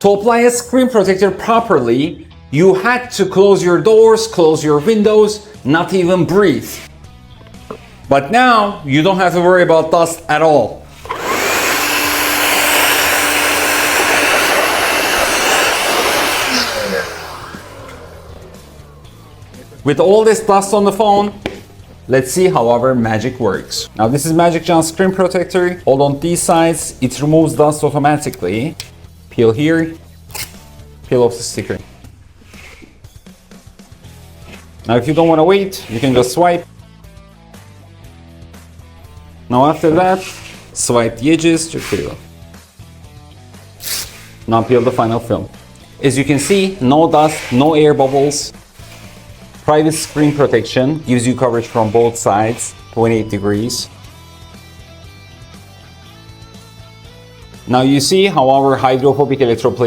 To apply a screen protector properly, you had to close your doors, close your windows, not even breathe. But now, you don't have to worry about dust at all. With all this dust on the phone, let's see how our Magic works. Now this is MagicJohn's screen protector. Hold on these sides, it removes dust automatically. Peel here, peel off the sticker. Now if you don't want to wait, you can just swipe. Now after that, swipe the edges to peel off. Now peel the final film. As you can see, no dust, no air bubbles. Private screen protection gives you coverage from both sides, 28 degrees. Now you see how our hydrophobic electroplate